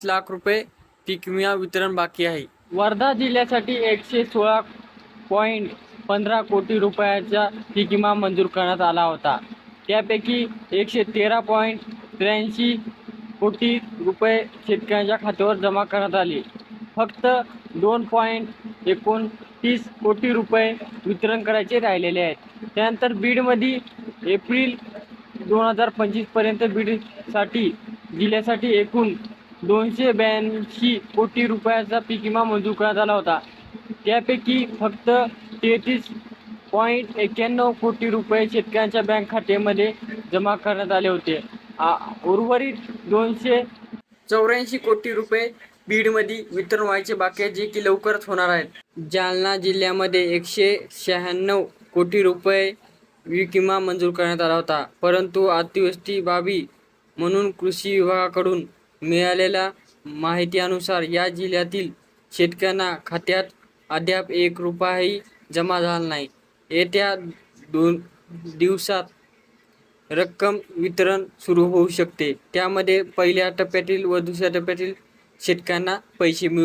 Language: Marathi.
लाख रुपये पीक विमा वितरण बाकी आहे. वर्धा जिल्ह्यासाठी 116.15 कोटी रुपयाचा पीक विमा मंजूर करण्यात आला होता. त्यापैकी 113.83 कोटी रुपये शेतकऱ्यांच्या खात्यावर जमा करण्यात आले. फक्त 2.29 कोटी रुपये वितरण करायचे राहिलेले आहेत. त्यानंतर बीडमध्ये एप्रिल 2025 पर्यंत बीडसाठी जिल्ह्यासाठी एकूण 282 कोटी रुपयाचा पीक विमा मंजूर करण्यात आला होता. त्यापैकी फक्त 33.91 कोटी रुपये शेतकऱ्यांच्या बँक खात्यामध्ये जमा करण्यात आले होते. उर्वरित 284 कोटी रुपये बीडमध्ये वितरण व्हायचे बाकी आहे, जे की लवकरच होणार आहेत. जालना जिल्ह्यामध्ये 196 कोटी रुपये पीक विमा मंजूर करण्यात आला होता, परंतु अतिवृष्टीबाबी म्हणून कृषी विभागाकडून मिळालेल्या माहितीनुसार या जिल्ह्यातील शेतकऱ्यांना खात्यात अद्याप 1 रुपयाही जमा झाला नाही. येत्या 2 दिवसात रक्कम वितरण सुरू होऊ शकते. त्यामध्ये पहिल्या टप्प्यातील व दुसऱ्या टप्प्यातील शेतकऱ्यांना पैसे मिळू